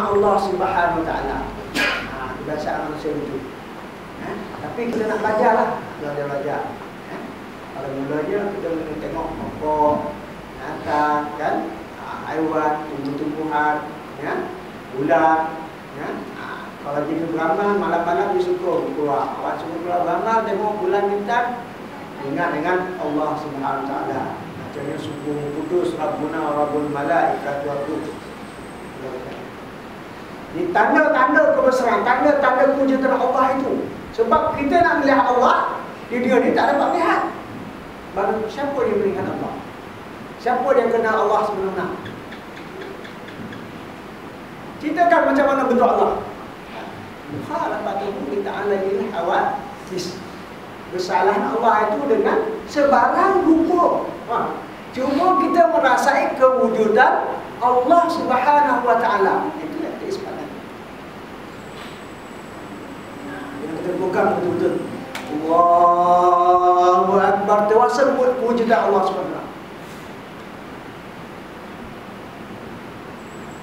Allah Subhanahu Wa Taala. Kebiasaan manusia itu. Tapi kita nak belajarlah, belajar. Kalau mulanya kita kena tengok pokok, binatang, kan, haiwan, tumbuh-tumbuhan, ular, kalau jadi beramal malam-malam disuruh keluar. Awak suruh keluar beramal, tengok bulan bintang, ingat dengan Allah Subhanahu Wa Taala. Macamnya subuh kudus Rabbuna Rabbul Malaikatu Rabbuh. Ini tanda-tanda kebesaran, tanda-tanda kewujudan Allah itu. Sebab kita nak melihat Allah, di dunia ni tak dapat melihat. Baru siapa yang melihat Allah? Siapa yang kenal Allah sebenarnya? Ceritakan macam mana bentuk Allah. Mukhalafatuhu li ta'ala lil hawadis. Kesalahan Allah itu dengan sebarang rupa. Cuma kita merasai kewujudan Allah Subhanahu Wa Taala. Itu yang disebutkan. Yang kita pegang betul-betul. Allahu Akbar, dewasa kewujudan Allah Subhanahu Wa Taala.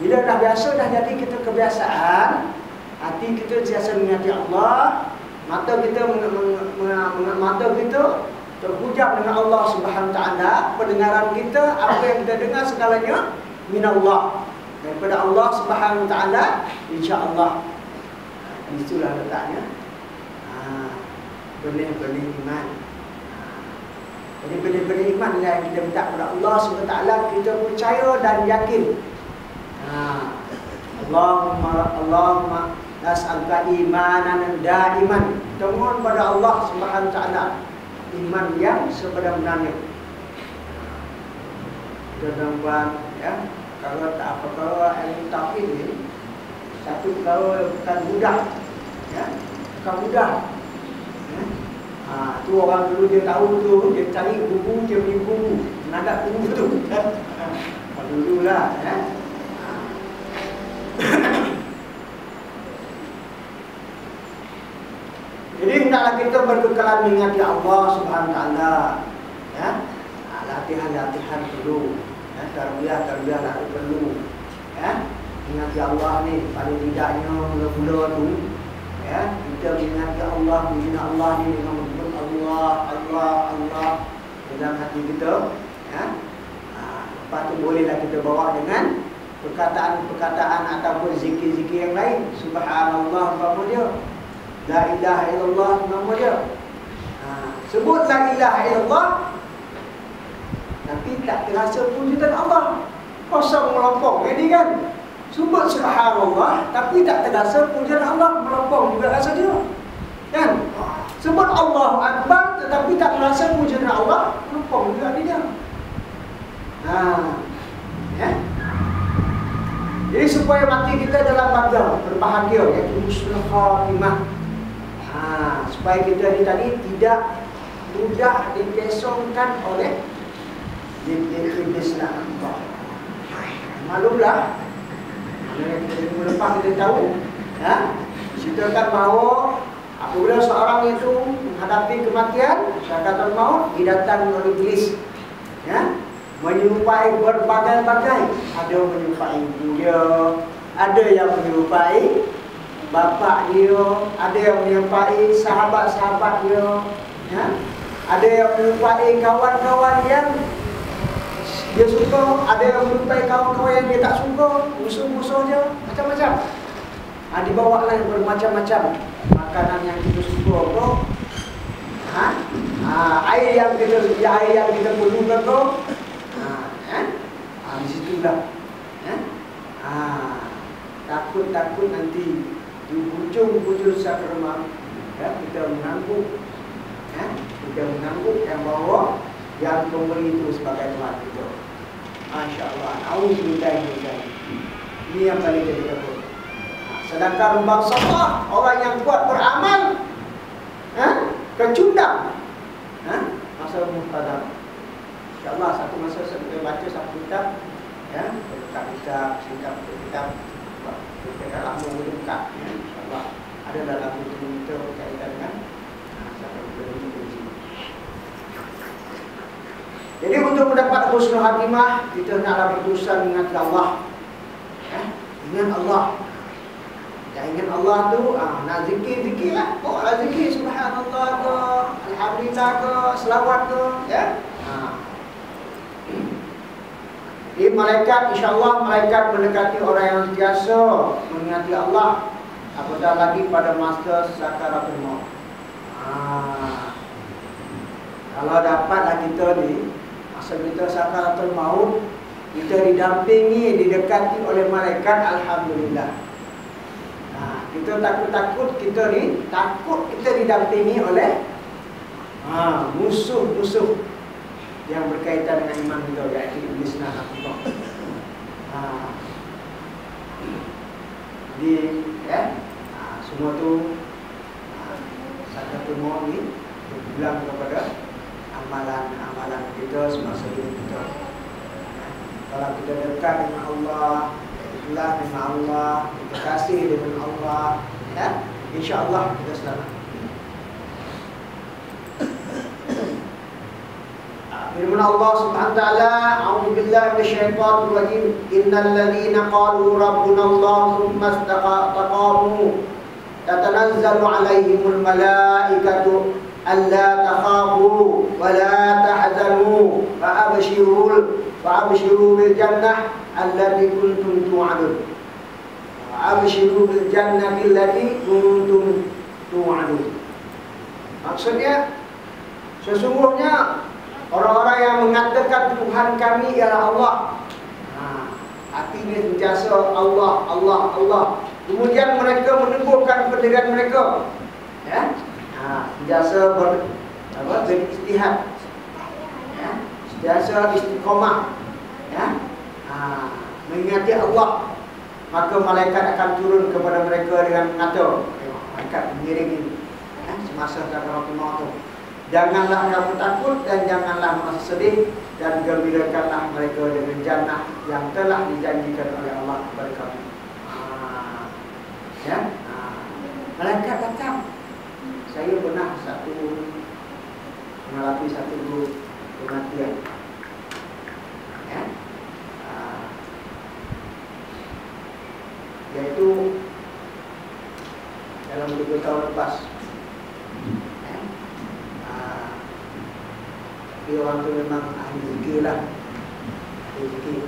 Bila dah biasa, dah jadi kita kebiasaan, hati kita biasa mengingati Allah, mata kita terhujam dengan Allah Subhanahu Wa Taala, pendengaran kita, apa yang kita dengar segalanya minallah, daripada Allah Subhanahu Wa Taala, insya-Allah. Itulah letaknya benih-benih iman. Jadi benih-benih iman yang kita minta kepada Allah Subhanahu Wa Taala, kita percaya dan yakin. Allahumma nas'aluka imanan daiman. Mohon pada Allah Subhanahu Wa Taala iman yang sebenar-benarnya. Tuan-tuan, kalau tak apa, kalau ilmu tauhid ni satu kalau bukan mudah, bukan mudah. Tu orang dulu dia tahu tu, dia cari buku, dia beli buku, nadak buku tu. Dululah, Jadi hendaklah kita berkekalan mengingati Allah Subhanahu Wa Taala. Latihan perlu, tarbiyah perlu. Mengingati Allah ni paling tidaknya mula-mula tu, kita mengingati Allah, menghina Allah ni dengan menyebut Allah dalam hati kita. Lepas tu bolehlah kita bawa dengan perkataan ataupun zikir-zikir yang lain. Subhanallah apa dia? La ilaha illallah nama dia. Sebut la ilaha illallah, tapi tak terasa pujian Allah. Kosong melompong. Jadi kan, sebut subhanallah, tapi tak terasa pujian Allah, melompong juga rasa dia. Kan? Sebut Allahu Akbar, tetapi tak terasa pujian Allah, melompong juga dia. Jadi supaya mati kita dalam bahagia, berbahagia, iaitu husnul khatimah. Supaya kita ni tadi tidak mudah dipesongkan oleh iblis nak. Maklumlah, minggu lepas kita tahu, ceritakan bahawa apabila seorang itu menghadapi kematian, sakaratul maut, didatangi oleh iblis, menyerupai berbagai-bagai. Ada menyerupai ibu dia, ada yang menyerupai bapa dia, ada yang menyerupai sahabat-sahabat dia, ada yang menyerupai kawan-kawan yang dia suka, ada yang menyerupai kawan-kawan yang dia tak suka, musuh-musuh dia, macam-macam. Dibawalah bermacam-macam makanan yang kita suka tu, air yang kita perlukan tu, di situlah. Takut nanti di hujung sakaratul maut, kita mengangguk, yang bawa yang memberi itu sebagai Tuhan kita. Masya Allah. Auzubillah. Ini yang paling kita takut. Sedangkan bangsa Allah, orang yang kuat beramal, kecundang, masa muhtadar. InsyaAllah satu masa saya baca satu kitab, kitab kita lama buka, InsyaAllah ada dalam buku kita berkaitan dengan Jadi untuk mendapat husnul khatimah, kita hendaklah berusaha mengingati Allah. Ingat Allah. Yang ingat Allah tu, nak zikir lah. Oh, zikir subhanallah ke, alhamdulillah ke, selawat ke, ya. Di malaikat, insyaAllah malaikat mendekati orang yang biasa mengingati Allah, apatah lagi pada masa sakaratul maut. Kalau dapatlah kita ni masa kita sakaratul maut, kita didampingi, didekati oleh malaikat, alhamdulillah. Kita takut-takut kita ni, takut kita didampingi oleh musuh-musuh yang berkaitan dengan iman kita, iaitu iblis nakatullah. Jadi semua tu sakaratul maut ni berpulang kepada amalan-amalan kita semasa hidup kita. Kalau kita dekat dengan Allah, ikhlas dengan Allah, kita kasih dengan Allah, ya, insya-Allah kita selamat. Firman Allah Subhanahu wa taala, a'udzu billahi minasyaitonir rajim, innal ladzina qalu rabbuna Allah tsumma istaqamu tatanazzalu 'alaihimul malaikatu alla takhafu wa la tahzanu wa abshiru bil jannah allati kuntum tu'adun. Abshiru bil jannati allati kuntum tu'adun. Maksudnya, sesungguhnya orang-orang yang mengatakan Tuhan kami ialah Allah, hati dia sentiasa Allah, Allah, Allah. Kemudian mereka meneguhkan pendirian mereka, ya, sentiasa beristihad, ya, sentiasa istiqomah, ya, mengingati Allah. Maka malaikat akan turun kepada mereka dengan mengata, malaikat mengiringi, ya, semasa sakaratul maut. Janganlah kamu takut dan janganlah merasa sedih, dan gembirakanlah mereka dengan jannah yang telah dijanjikan oleh Allah kepada kamu. Ya, malaikat datang. Saya pernah mengalami satu kematian. Ya, yaitu dalam 2 tahun lepas. Dia orang tu memang ahli zikir lah, ahli zikir.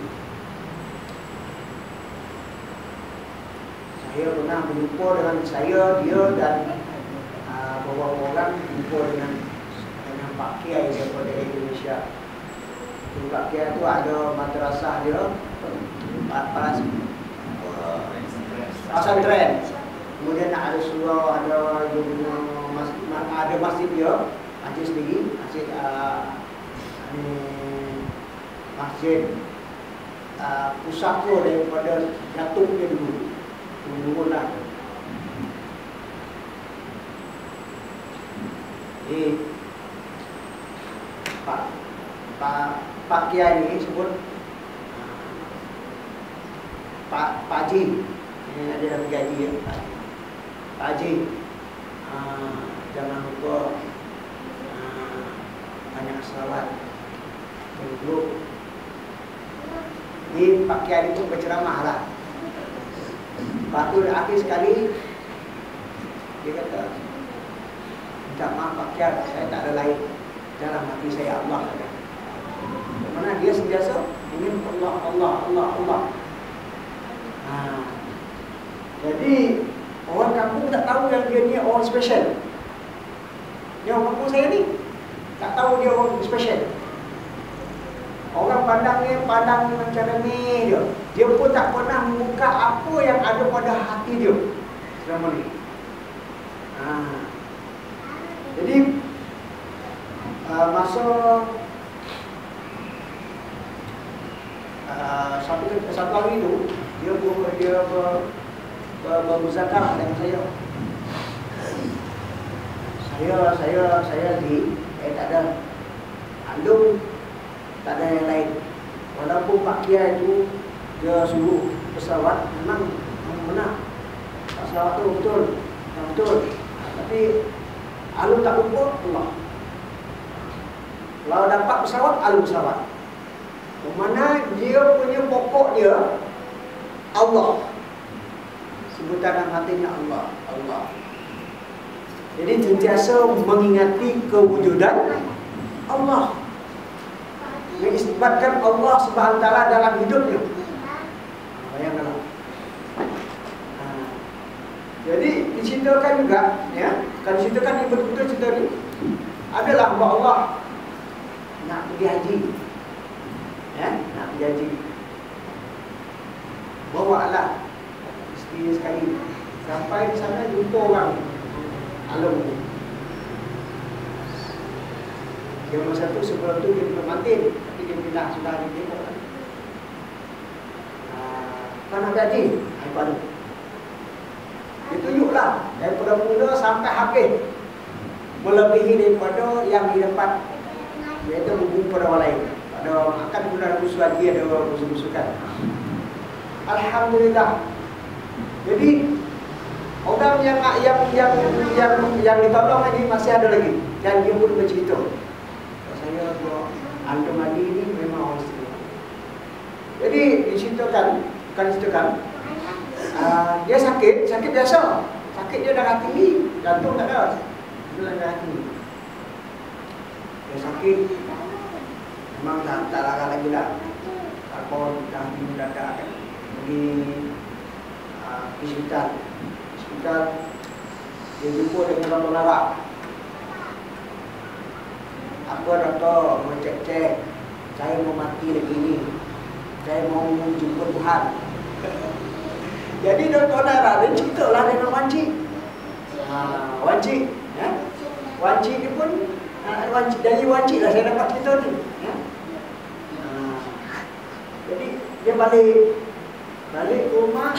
Saya pernah berjumpa dengan dia dan beberapa orang berjumpa dengan Pak Kiai daripada Indonesia. Pak Kiai tu ada madrasah dia, pesantren. Kemudian ada surau, ada masjid dia, masjid sendiri, masjid pusat tu daripada Datuk dia dulu lah. Jadi Pak Kiai ni sebut Pak Haji, ini ada dalam gaji ya, Pak Haji, jangan lupa banyak selawat dulu. Ini Pak Kiai itu berceramah lah. Lepas tu akhir sekali dia kata, minta maaf Pak Kiai, saya tak ada lain dalam hati saya Allah. Mana dia sentiasa ingin Allah, Allah, Allah, Allah. Jadi orang kampung tak tahu yang dia ni orang special. Dia orang kampung saya ni tak tahu dia orang special. Orang pandangnya macam ni dia. Dia pun tak pernah membuka apa yang ada pada hati dia selama ni. Jadi masa satu hari tu dia bermuzakarah dengan saya. Saya tak ada andung, tak ada yang lain. Walaupun Pak Kiai itu dia suruh pesawat, memang benar. Pesawat tu betul. Tapi alun tak lupa Allah. Kalau dapat pesawat, alun pesawat. Mana dia punya pokok dia Allah. sebutan dalam hatinya Allah, Allah. Jadi sentiasa mengingati kewujudan Allah, mengisbatkan Allah Subhanahu wa taala dalam hidupnya. Bayangkanlah. Jadi diceritakan juga, ya, kan diceritakan betul-betul cerita ni adalah bahawa Allah nak pergi haji, ya, nak pergi haji. Bawalah isteri sekali sampai di sana jumpa orang alam. Dia masa tu sebelum tu dia belum mati, tapi dia bilang sudah ada tengok kan. Kan nak haji, apa tu? Dia tunjuklah daripada mula sampai habis, melebihi daripada yang di depan, iaitu berjumpa pada orang lain. Ada akan bulan musuh lagi, ada musuh-musuhkan. Alhamdulillah. Jadi orang yang ditolong lagi masih ada lagi, dan dia pun bercerita, saya antum lagi ini memang orang istimewa. Jadi diceritakan, bukan diceritakan, dia sakit biasa, sakit dia darah tinggi, jantung tak ada, dia darah tinggi. Dia sakit, memang tak larang lagi lah. Kalau dah mendadak kan, pergi hospital, dia jumpa dengan doktor lawak. Apa doktor, mau cek-cek, saya mau mati lagi ni, saya mau jumpa Tuhan. Jadi doktor darah dia ceritalah dengan Wancik. Wancik, ya? Wancik ni pun dari Wancik lah saya dapat cerita ni, ya? Jadi dia balik ke rumah,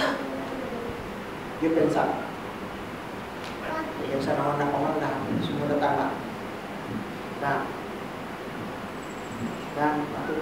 dia pingsan. Dia pingsan, orang nak dah semua datang lah. Dan waktu